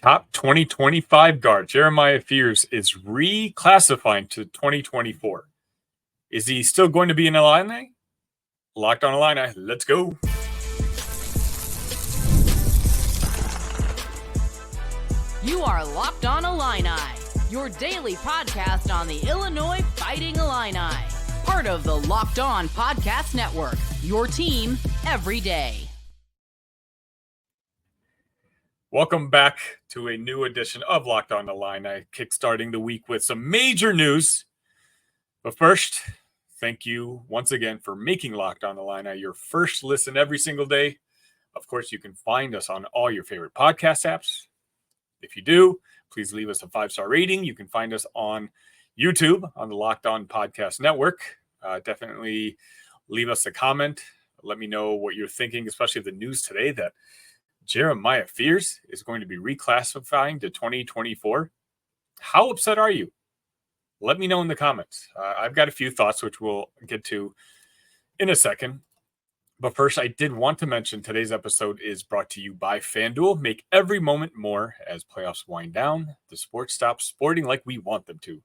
Top 2025 guard Jeremiah Fears is reclassifying to 2024. Is he still going to be in Illini? Locked on Illini. Let's go. You are Locked on Illini, your daily podcast on the Illinois Fighting Illini. Part of the Locked On Podcast Network, your team every day. Welcome back to a new edition of Locked on Illini, kickstarting the week with some major news. But first, thank you once again for making Locked on Illini your first listen every single day. Of course, you can find us on all your favorite podcast apps. If you do, please leave us a 5-star rating. You can find us on YouTube on the Locked On Podcast Network. Definitely leave us a comment. Let me know what you're thinking, especially of the news today that Jeremiah Fears is going to be reclassifying to 2024. How upset are you? Let me know in the comments. I've got a few thoughts, which we'll get to in a second. But first, I did want to mention today's episode is brought to you by FanDuel. Make every moment more as playoffs wind down. The sports stop sporting like we want them to.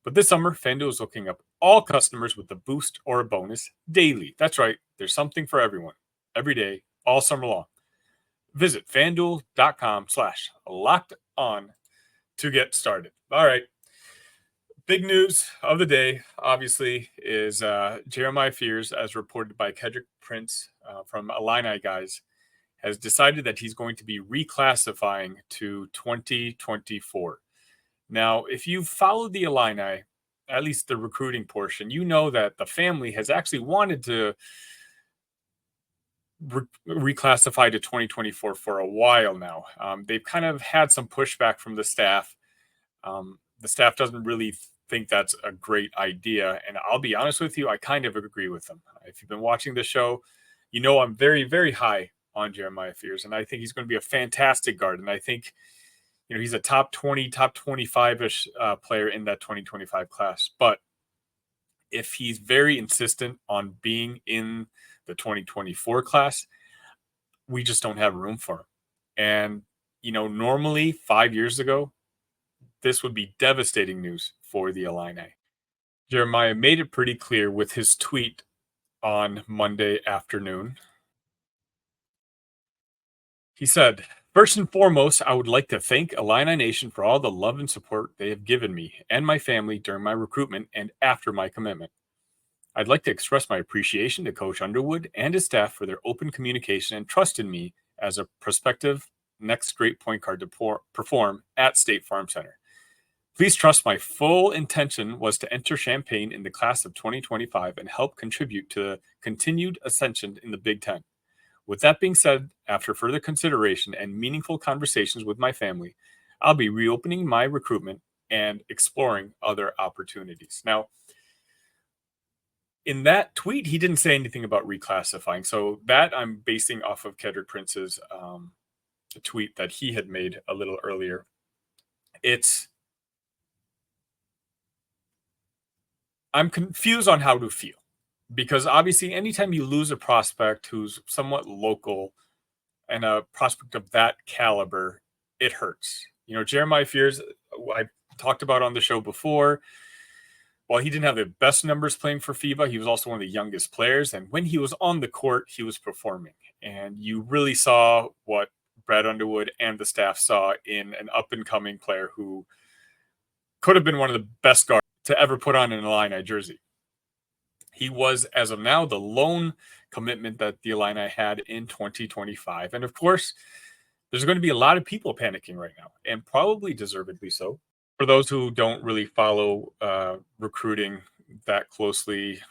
But this summer, FanDuel is hooking up all customers with a boost or a bonus daily. That's right. There's something for everyone, every day, all summer long. Visit FanDuel.com/LockedOn to get started. All right. Big news of the day, obviously, is Jeremiah Fears, as reported by Kedric Prince from Illini Guys, has decided that he's going to be reclassifying to 2024. Now, if you've followed the Illini, at least the recruiting portion, you know that the family has actually wanted to reclassify to 2024 for a while now. They've kind of had some pushback from the staff. The staff doesn't really think that's a great idea. And I'll be honest with you, I kind of agree with them. If you've been watching the show, you know I'm very, very high on Jeremiah Fears. And I think he's going to be a fantastic guard. And I think, he's a top 20, top 25-ish player in that 2025 class. But if he's very insistent on being in the 2024 class, we just don't have room for him. And, normally 5 years ago, this would be devastating news for the Illini. Jeremiah made it pretty clear with his tweet on Monday afternoon. He said, "First and foremost, I would like to thank Illini Nation for all the love and support they have given me and my family during my recruitment and after my commitment. I'd like to express my appreciation to Coach Underwood and his staff for their open communication and trust in me as a prospective next great point guard to perform at State Farm Center. Please trust my full intention was to enter Champaign in the class of 2025 and help contribute to the continued ascension in the Big Ten. With that being said, after further consideration and meaningful conversations with my family, I'll be reopening my recruitment and exploring other opportunities." Now, in that tweet, he didn't say anything about reclassifying. So that I'm basing off of Kedric Prince's tweet that he had made a little earlier. I'm confused on how to feel, because obviously anytime you lose a prospect who's somewhat local and a prospect of that caliber, it hurts. Jeremiah Fears, I talked about on the show before, while he didn't have the best numbers playing for FIBA, he was also one of the youngest players. And when he was on the court, he was performing. And you really saw what Brad Underwood and the staff saw in an up-and-coming player who could have been one of the best guards to ever put on an Illini jersey. He was, as of now, the lone commitment that the Illini had in 2025. And of course, there's going to be a lot of people panicking right now, and probably deservedly so. For those who don't really follow recruiting that closely,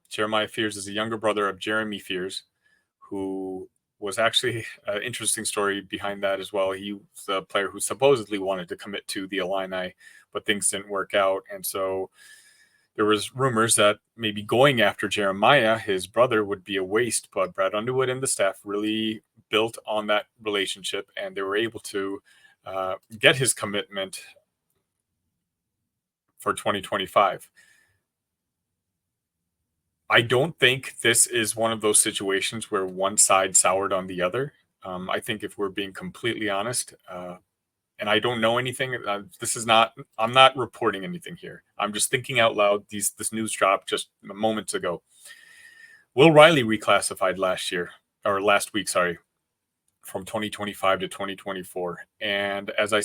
Jeremiah Fears is a younger brother of Jeremy Fears, who was actually an interesting story behind that as well. He was a player who supposedly wanted to commit to the Illini, but things didn't work out. And so there was rumors that maybe going after Jeremiah, his brother, would be a waste. But Brad Underwood and the staff really built on that relationship, and they were able to get his commitment for 2025. I don't think this is one of those situations where one side soured on the other. I think if we're being completely honest, and I don't know anything. I'm not reporting anything here. I'm just thinking out loud. This news dropped just moments ago. Will Riley reclassified last week, sorry, from 2025 to 2024. And as I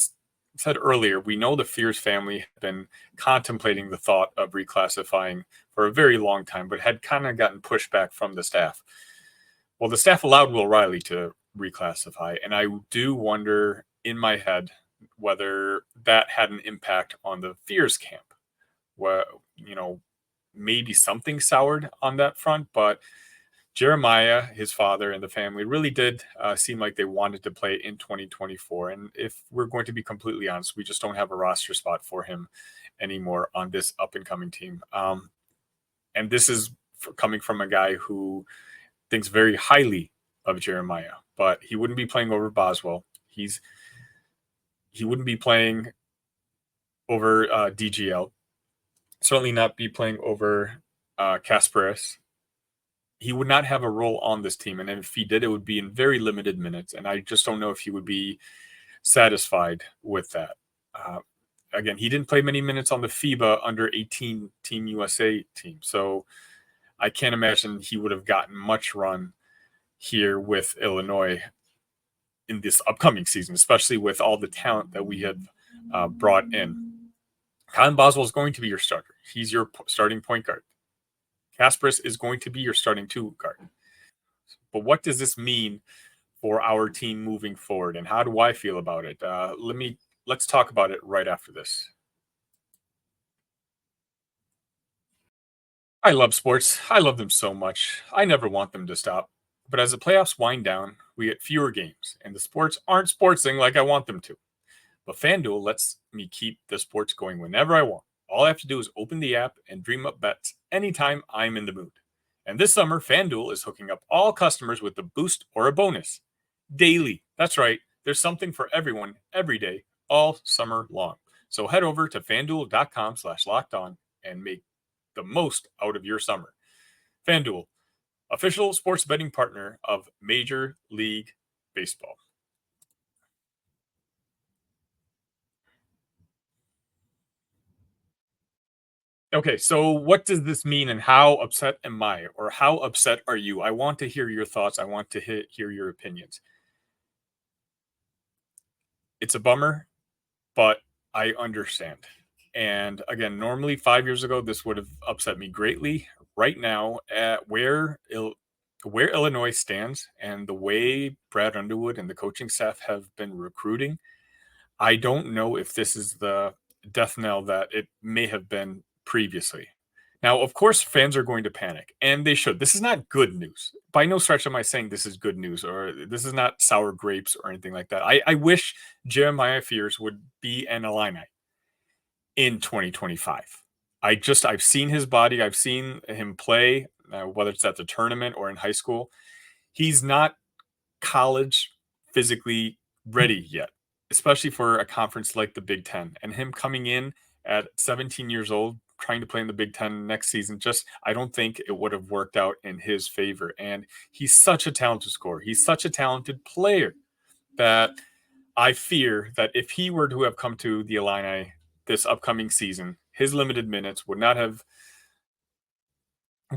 said earlier, we know the Fears family had been contemplating the thought of reclassifying for a very long time, but had kind of gotten pushback from the staff. Well, the staff allowed Will Riley to reclassify, and I do wonder in my head whether that had an impact on the Fears camp. Well, maybe something soured on that front, but Jeremiah, his father, and the family really did seem like they wanted to play in 2024. And if we're going to be completely honest, we just don't have a roster spot for him anymore on this up-and-coming team. And this is coming from a guy who thinks very highly of Jeremiah, but he wouldn't be playing over Boswell. He wouldn't be playing over DGL. Certainly not be playing over Kasparis. He would not have a role on this team, and if he did, it would be in very limited minutes, and I just don't know if he would be satisfied with that. Again, he didn't play many minutes on the FIBA under-18 Team USA team, so I can't imagine he would have gotten much run here with Illinois in this upcoming season, especially with all the talent that we have brought in. Colin Boswell is going to be your starter. He's your starting point guard. Kasparis is going to be your starting two guard. But what does this mean for our team moving forward, and how do I feel about it? Let's talk about it right after this. I love sports. I love them so much. I never want them to stop. But as the playoffs wind down, we get fewer games, and the sports aren't sportsing like I want them to. But FanDuel lets me keep the sports going whenever I want. All I have to do is open the app and dream up bets anytime I'm in the mood. And this summer, FanDuel is hooking up all customers with a boost or a bonus. Daily. That's right. There's something for everyone, every day, all summer long. So head over to FanDuel.com/lockedon and make the most out of your summer. FanDuel, official sports betting partner of Major League Baseball. Okay, so what does this mean, and how upset am I, or how upset are you? I want to hear your thoughts. I want to hear your opinions. It's a bummer, but I understand. And again, normally 5 years ago, this would have upset me greatly. Right now, at where Illinois stands and the way Brad Underwood and the coaching staff have been recruiting, I don't know if this is the death knell that it may have been previously. Now, of course, fans are going to panic, and they should. This is not good news. By no stretch am I saying this is good news, or this is not sour grapes or anything like that. I wish Jeremiah Fears would be an Illini in 2025. I've seen his body. I've seen him play, whether it's at the tournament or in high school. He's not college physically ready yet, especially for a conference like the Big Ten. And him coming in at 17 years old, trying to play in the Big Ten next season, I don't think it would have worked out in his favor. And he's such a talented scorer. He's such a talented player that I fear that if he were to have come to the Illini this upcoming season, his limited minutes would not have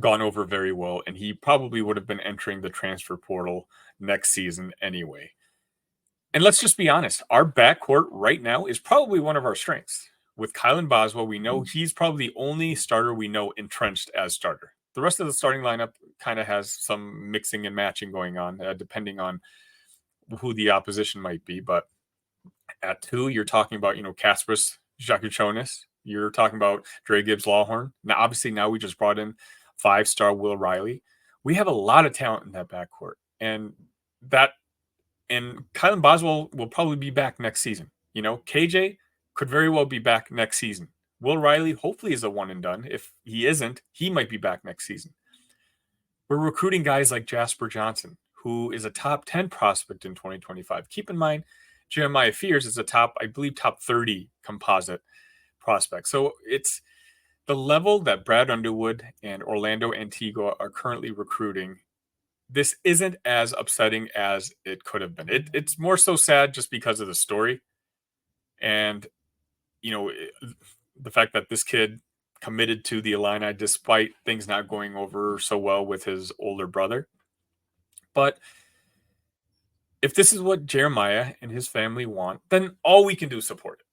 gone over very well, and he probably would have been entering the transfer portal next season anyway. And let's just be honest, our backcourt right now is probably one of our strengths. With Kylan Boswell, we know he's probably the only starter we know entrenched as starter. The rest of the starting lineup kind of has some mixing and matching going on, depending on who the opposition might be. But at two, you're talking about, Kasparis Jakuchonis. You're talking about Dre Gibbs-Lawhorn. Now, obviously, now we just brought in five-star Will Riley. We have a lot of talent in that backcourt. And Kylan Boswell will probably be back next season. KJ could very well be back next season. Will Riley hopefully is a one and done. If he isn't, he might be back next season. We're recruiting guys like Jasper Johnson, who is a top 10 prospect in 2025. Keep in mind, Jeremiah Fears is a top 30 composite prospect. So it's the level that Brad Underwood and Orlando Antigua are currently recruiting. This isn't as upsetting as it could have been. It's more so sad just because of the story. And, the fact that this kid committed to the Illini despite things not going over so well with his older brother. But if this is what Jeremiah and his family want, then all we can do is support it.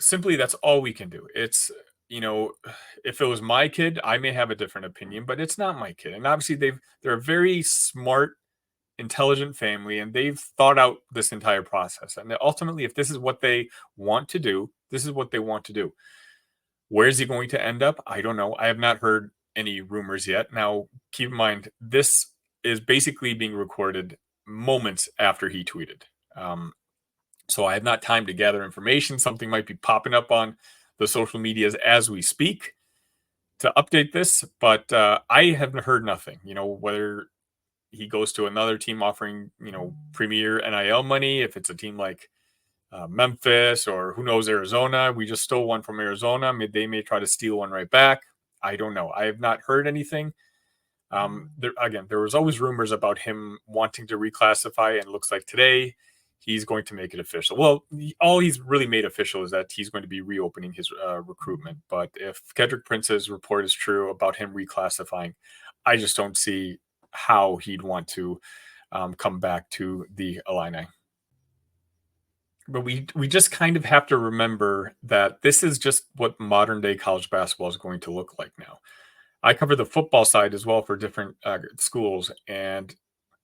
Simply, that's all we can do. It's, if it was my kid, I may have a different opinion, but it's not my kid. And obviously they're a very smart, intelligent family, and they've thought out this entire process. And ultimately, if this is what they want to do, this is what they want to do. Where is he going to end up? I don't know. I have not heard any rumors yet. Now, keep in mind, this is basically being recorded moments after he tweeted. So I have not time to gather information. Something might be popping up on the social medias as we speak to update this, but I haven't heard nothing. Whether he goes to another team offering, premier NIL money, if it's a team like Memphis or who knows, Arizona. We just stole one from Arizona. They may try to steal one right back. I don't know. I have not heard anything. There was always rumors about him wanting to reclassify, and it looks like today he's going to make it official. Well, all he's really made official is that he's going to be reopening his recruitment. But if Kedric Prince's report is true about him reclassifying, I just don't see how he'd want to come back to the Illini. But we just kind of have to remember that this is just what modern day college basketball is going to look like now. I cover the football side as well for different schools, and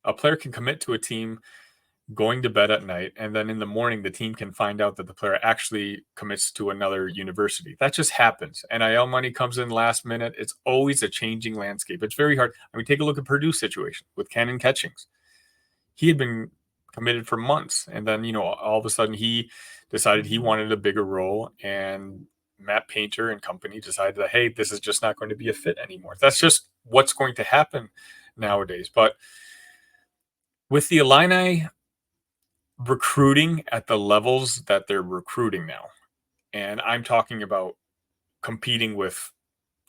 a player can commit to a team going to bed at night, and then in the morning the team can find out that the player actually commits to another university. That just happens. NIL money comes in last minute. It's always a changing landscape. It's very hard. I mean, take a look at Purdue's situation with Cannon Catchings. He had been committed for months, and then all of a sudden he decided he wanted a bigger role, and Matt Painter and company decided that, hey, this is just not going to be a fit anymore. That's just what's going to happen nowadays. But with the Illini recruiting at the levels that they're recruiting now, and I'm talking about competing with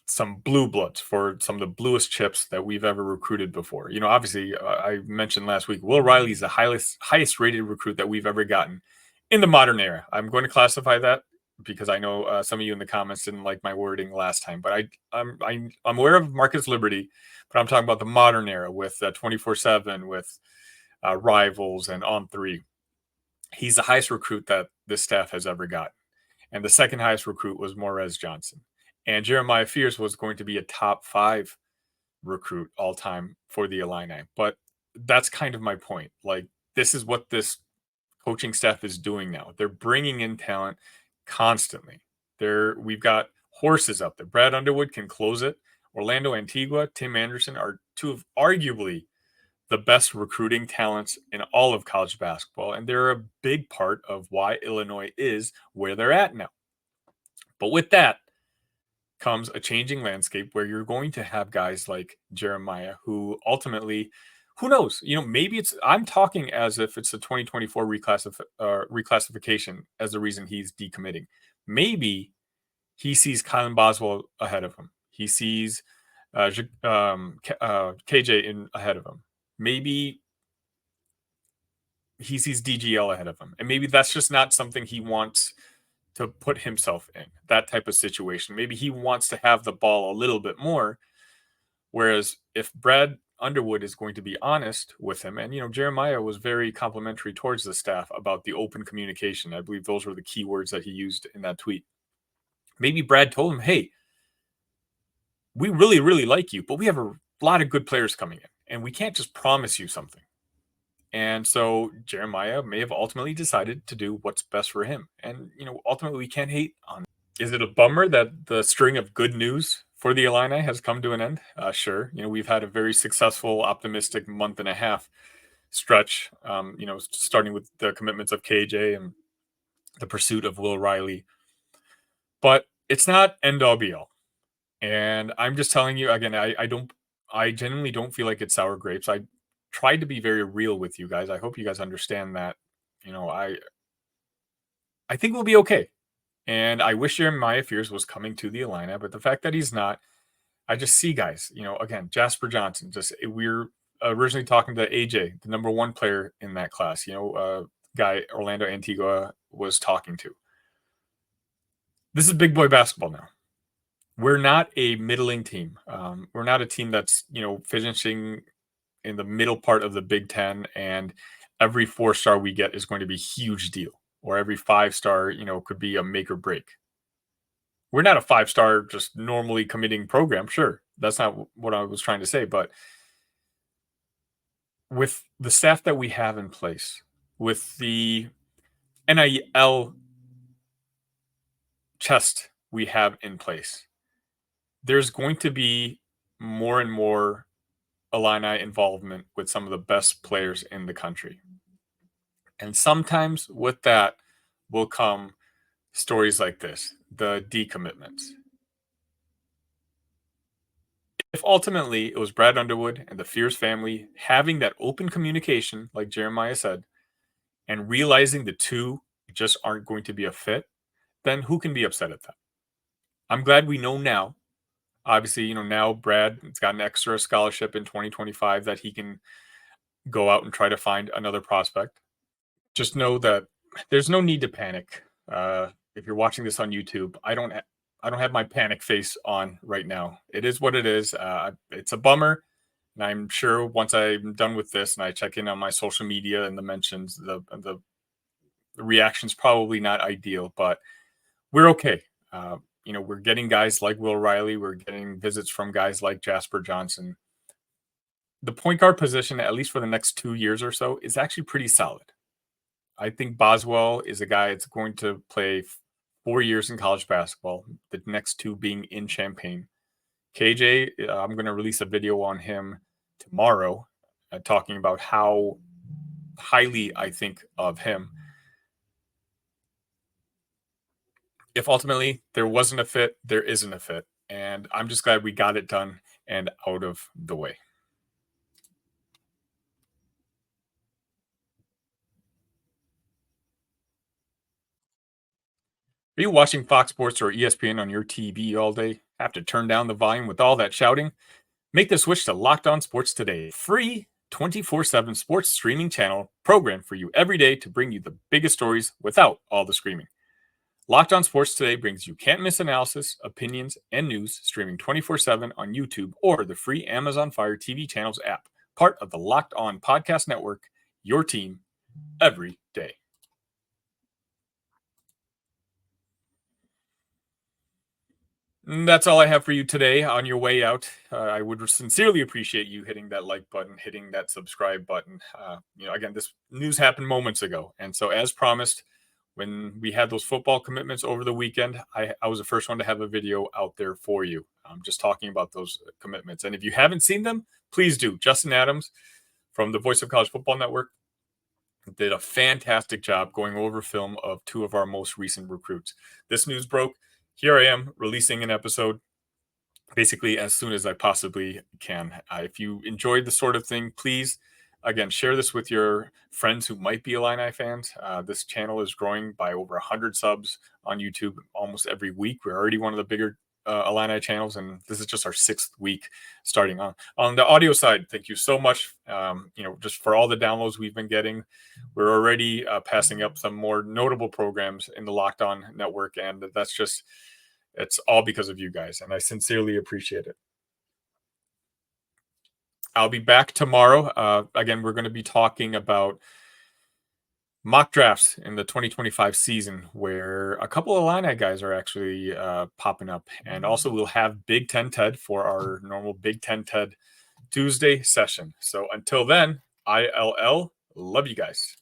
some blue bloods for some of the bluest chips that we've ever recruited before. Obviously, I mentioned last week, Will Riley is the highest rated recruit that we've ever gotten in the modern era. I'm going to classify that because I know some of you in the comments didn't like my wording last time, but I'm aware of Marcus Liberty, but I'm talking about the modern era with 24/7, with Rivals and On3. He's the highest recruit that this staff has ever gotten. And the second highest recruit was Morez Johnson. And Jeremiah Fierce was going to be a top 5 recruit all time for the Illini. But that's kind of my point. Like, this is what this coaching staff is doing now. They're bringing in talent constantly. We've got horses up there. Brad Underwood can close it. Orlando Antigua, Tim Anderson are two of arguably the best recruiting talents in all of college basketball. And they're a big part of why Illinois is where they're at now. But with that comes a changing landscape where you're going to have guys like Jeremiah who ultimately, who knows, maybe I'm talking as if it's the 2024 reclassification as the reason he's decommitting. Maybe he sees Kylan Boswell ahead of him. He sees KJ ahead of him. Maybe he sees DGL ahead of him. And maybe that's just not something he wants to put himself in, that type of situation. Maybe he wants to have the ball a little bit more. Whereas if Brad Underwood is going to be honest with him, and, Jeremiah was very complimentary towards the staff about the open communication. I believe those were the key words that he used in that tweet. Maybe Brad told him, hey, we really, really like you, but we have a lot of good players coming in, and we can't just promise you something. And so Jeremiah may have ultimately decided to do what's best for him. And, ultimately we can't hate on it. Is it a bummer that the string of good news for the Illini has come to an end? Sure. We've had a very successful, optimistic month and a half stretch, starting with the commitments of KJ and the pursuit of Will Riley. But it's not end all be all. And I'm just telling you, again, I genuinely don't feel like it's sour grapes. I tried to be very real with you guys. I hope you guys understand that. I think we'll be okay. And I wish Jeremiah Fierce was coming to the Illini, but the fact that he's not, I just see guys, again, Jasper Johnson, we're originally talking to AJ, the number 1 player in that class, guy Orlando Antigua was talking to. This is big boy basketball now. We're not a middling team. We're not a team that's, finishing in the middle part of the Big Ten, and every 4-star we get is going to be a huge deal, or every 5-star, could be a make or break. We're not a 5-star just normally committing program. Sure, that's not what I was trying to say, but with the staff that we have in place, with the NIL chest we have in place, there's going to be more and more Illini involvement with some of the best players in the country. And sometimes with that will come stories like this, the decommitments. If ultimately it was Brad Underwood and the Fears family having that open communication, like Jeremiah said, and realizing the two just aren't going to be a fit, then who can be upset at that? I'm glad we know now. Obviously, now Brad has got an extra scholarship in 2025 that he can go out and try to find another prospect. Just know that there's no need to panic. If you're watching this on YouTube, I don't have my panic face on right now. It is what it is. It's a bummer. And I'm sure once I'm done with this and I check in on my social media and the mentions, the reaction's probably not ideal, but we're okay. We're getting guys like Will Riley. We're getting visits from guys like Jasper Johnson. The point guard position, at least for the next 2 years or so, is actually pretty solid. I think Boswell is a guy that's going to play 4 years in college basketball, the next 2 being in Champaign. KJ, I'm going to release a video on him tomorrow talking about how highly I think of him. If ultimately there wasn't a fit, there isn't a fit. And I'm just glad we got it done and out of the way. Are you watching Fox Sports or ESPN on your TV all day? Have to turn down the volume with all that shouting? Make the switch to Locked On Sports today. Free 24/7 sports streaming channel programmed for you every day to bring you the biggest stories without all the screaming. Locked On Sports Today brings you can't-miss analysis, opinions, and news streaming 24/7 on YouTube or the free Amazon Fire TV channels app, part of the Locked On Podcast Network, your team every day. And that's all I have for you today on your way out. I would sincerely appreciate you hitting that like button, hitting that subscribe button. Again, this news happened moments ago. And so as promised, when we had those football commitments over the weekend, I was the first one to have a video out there for you. I'm just talking about those commitments. And if you haven't seen them, please do. Justin Adams from the Voice of College Football Network did a fantastic job going over film of 2 of our most recent recruits. This news broke. Here I am releasing an episode basically as soon as I possibly can. If you enjoyed the sort of thing, please, again, share this with your friends who might be Illini fans. This channel is growing by over 100 subs on YouTube almost every week. We're already one of the bigger Illini channels, and this is just our 6th week starting on the audio side. Thank you so much. Just for all the downloads we've been getting. We're already passing up some more notable programs in the Locked On network, and it's all because of you guys, and I sincerely appreciate it. I'll be back tomorrow. Again, we're going to be talking about mock drafts in the 2025 season, where a couple of Illini guys are actually popping up. And also we'll have Big Ten Ted for our normal Big Ten Ted Tuesday session. So until then, ILL, love you guys.